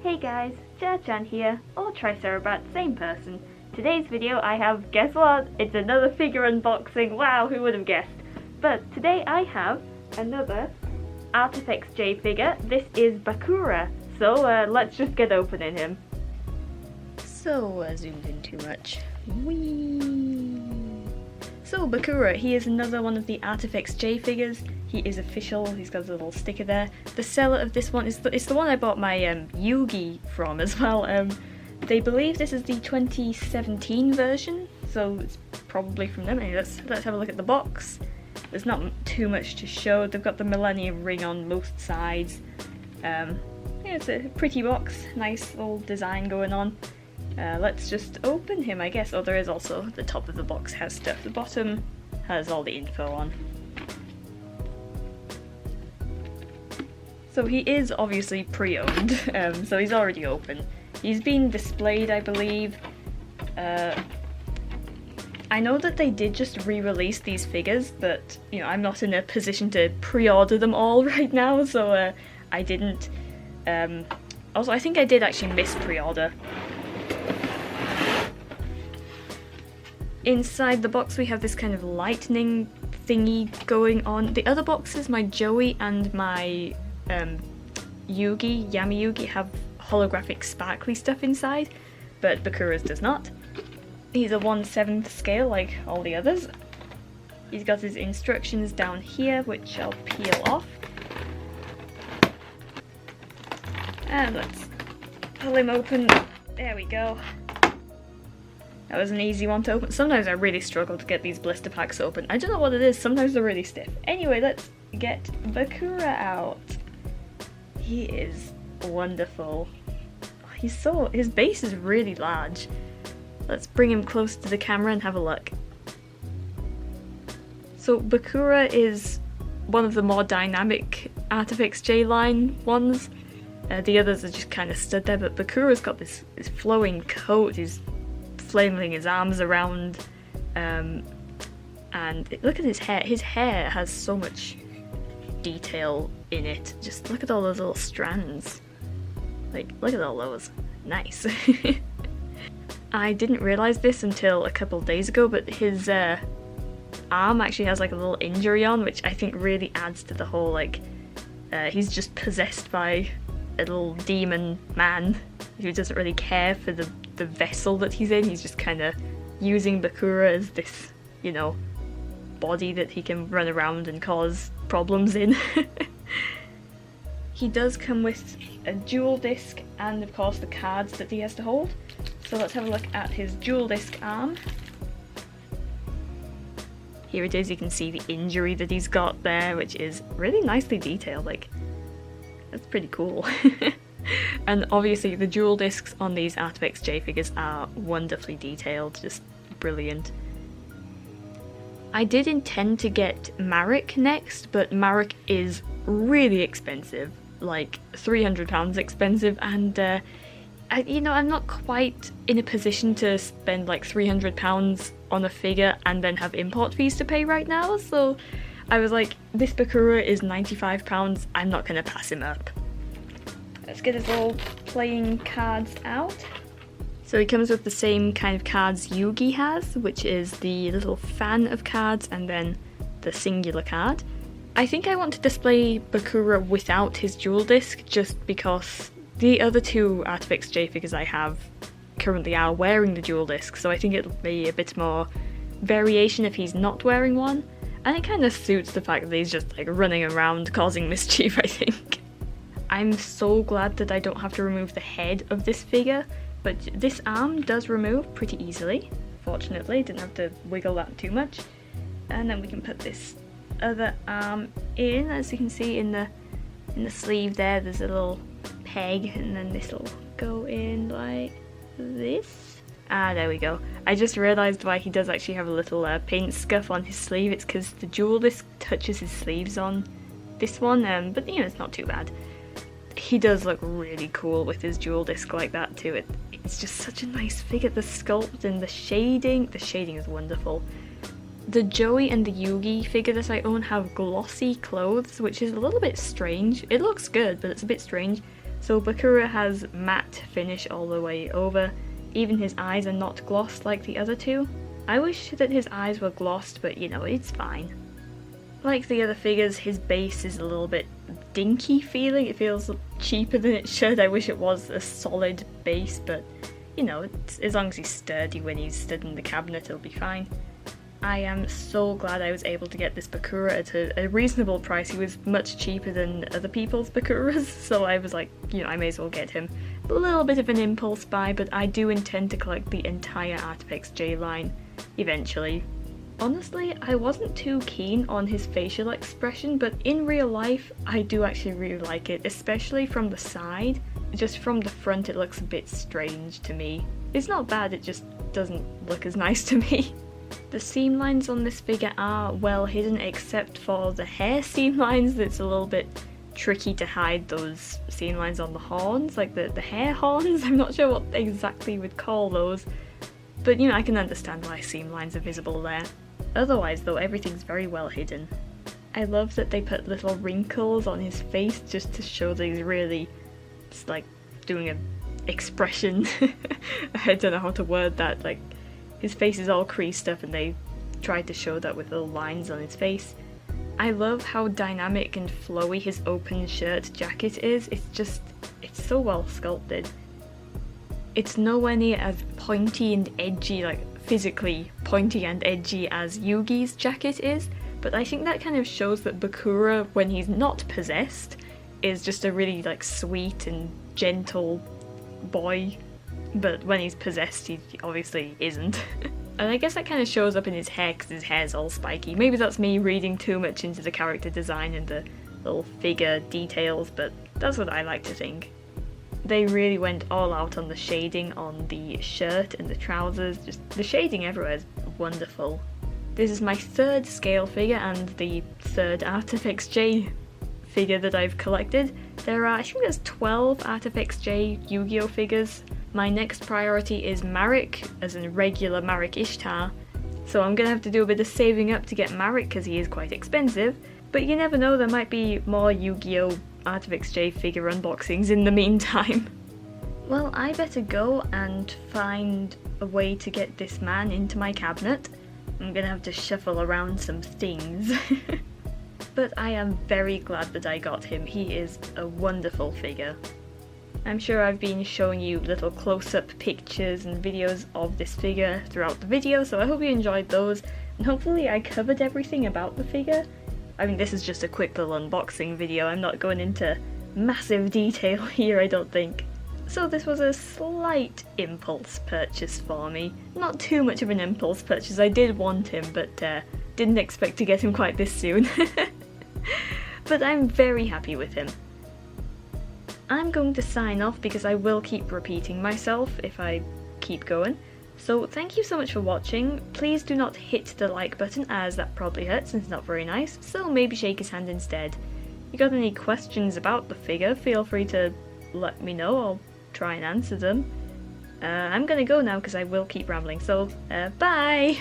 Hey guys, CharrChan here, or Tricerat, same person. Today's video I have, guess what? It's another figure unboxing, wow, who would have guessed? But today I have another ARTFX-J figure. This is Bakura, so let's just get opening him. So, zoomed in too much. Whee! So Bakura, he is another one of the ARTFX-J figures. He is official, he's got a little sticker there. The seller of this one is it's the one I bought my Yugi from as well. They believe this is the 2017 version, so it's probably from them. Anyway, let's have a look at the box. There's not too much to show. They've got the Millennium ring on both sides. Yeah, it's a pretty box, nice little design going on. Let's just open him, I guess. Oh, there is also, the top of the box has stuff. The bottom has all the info on. So he is obviously pre-owned, so he's already open. He's been displayed, I believe. I know that they did just re-release these figures, but you know, I'm not in a position to pre-order them all right now, so I didn't. Also, I think I did actually miss pre-order. Inside the box we have this kind of lightning thingy going on. The other boxes, my Joey and my Yami Yugi, have holographic sparkly stuff inside, but Bakura's does not. He's a 1/7 scale like all the others. He's got his instructions down here, which I'll peel off. And let's pull him open. There we go. That was an easy one to open. Sometimes I really struggle to get these blister packs open. I don't know what it is, sometimes they're really stiff. Anyway, let's get Bakura out. He is wonderful. His base is really large. Let's bring him close to the camera and have a look. So Bakura is one of the more dynamic ARTFX-J line ones. The others are just kind of stood there, but Bakura's got this flowing coat. He's flailing his arms around, and look at his hair. His hair has so much detail in it. Just look at all those little strands. Like, look at all those. Nice. I didn't realise this until a couple of days ago, but his arm actually has like a little injury on, which I think really adds to the whole, like, he's just possessed by a little demon man who doesn't really care for the vessel that he's in. He's just kind of using Bakura as this, you know, body that he can run around and cause problems in. He does come with a dual disc and of course the cards that he has to hold. So let's have a look at his dual disc arm. Here it is, you can see the injury that he's got there, which is really nicely detailed. Like, that's pretty cool. And obviously the dual discs on these ARTFX-J figures are wonderfully detailed, just brilliant. I did intend to get Marek next, but Marek is really expensive, like £300 expensive, and you know, I'm not quite in a position to spend like £300 on a figure and then have import fees to pay right now, so I was like, this Bakura is £95, I'm not going to pass him up. Let's get his little playing cards out. So he comes with the same kind of cards Yugi has, which is the little fan of cards and then the singular card. I think I want to display Bakura without his dual disc, just because the other two ARTFX-J figures I have currently are wearing the dual disc, so I think it'll be a bit more variation if he's not wearing one. And it kind of suits the fact that he's just like running around causing mischief, I think. I'm so glad that I don't have to remove the head of this figure, but this arm does remove pretty easily. Fortunately, didn't have to wiggle that too much. And then we can put this other arm in. As you can see in the sleeve there's a little peg, and then this will go in like this. Ah, there we go. I just realised why he does actually have a little paint scuff on his sleeve. It's because the dual disc touches his sleeves on this one, but you know, it's not too bad. He does look really cool with his dual disc like that too. It's just such a nice figure. The sculpt and the shading is wonderful. The Joey and the Yugi figure that I own have glossy clothes, which is a little bit strange. It looks good, but it's a bit strange. So Bakura has matte finish all the way over, even his eyes are not glossed like the other two. I wish that his eyes were glossed, but you know, it's fine. Like the other figures, his base is a little bit dinky feeling, it feels cheaper than it should. I wish it was a solid base, but you know, as long as he's sturdy when he's stood in the cabinet, it'll be fine. I am so glad I was able to get this Bakura at a reasonable price. He was much cheaper than other people's Bakuras, so I was like, you know, I may as well get him. A little bit of an impulse buy, but I do intend to collect the entire ARTFX-J line eventually. Honestly, I wasn't too keen on his facial expression, but in real life, I do actually really like it, especially from the side. Just from the front, it looks a bit strange to me. It's not bad, it just doesn't look as nice to me. The seam lines on this figure are well hidden, except for the hair seam lines. It's a little bit tricky to hide those seam lines on the horns, like the hair horns. I'm not sure what exactly you would call those, but you know, I can understand why seam lines are visible there. Otherwise though, everything's very well hidden. I love that they put little wrinkles on his face just to show that he's really just like doing an expression. I don't know how to word that, like his face is all creased up and they tried to show that with little lines on his face. I love how dynamic and flowy his open shirt jacket is. It's so well sculpted. It's nowhere near as pointy and edgy, like physically pointy and edgy as Yugi's jacket is, but I think that kind of shows that Bakura, when he's not possessed, is just a really like sweet and gentle boy. But when he's possessed, he obviously isn't. And I guess that kind of shows up in his hair because his hair's all spiky. Maybe that's me reading too much into the character design and the little figure details, but that's what I like to think. They really went all out on the shading on the shirt and the trousers. Just the shading everywhere is wonderful. This is my third scale figure and the third ARTFX-J figure that I've collected. I think there's 12 ARTFX-J Yu-Gi-Oh figures. My next priority is Marek, as in regular Marek Ishtar, so I'm gonna have to do a bit of saving up to get Marek because he is quite expensive, but you never know, there might be more Yu-Gi-Oh ARTFX-J figure unboxings in the meantime. Well, I better go and find a way to get this man into my cabinet. I'm gonna have to shuffle around some things. But I am very glad that I got him. He is a wonderful figure. I'm sure I've been showing you little close-up pictures and videos of this figure throughout the video, so I hope you enjoyed those, and hopefully I covered everything about the figure. I mean, this is just a quick little unboxing video, I'm not going into massive detail here, I don't think. So this was a slight impulse purchase for me. Not too much of an impulse purchase, I did want him, but didn't expect to get him quite this soon. But I'm very happy with him. I'm going to sign off because I will keep repeating myself if I keep going. So thank you so much for watching. Please do not hit the like button as that probably hurts and it's not very nice, so maybe shake his hand instead. If you got any questions about the figure, feel free to let me know, I'll try and answer them. I'm gonna go now because I will keep rambling, so bye!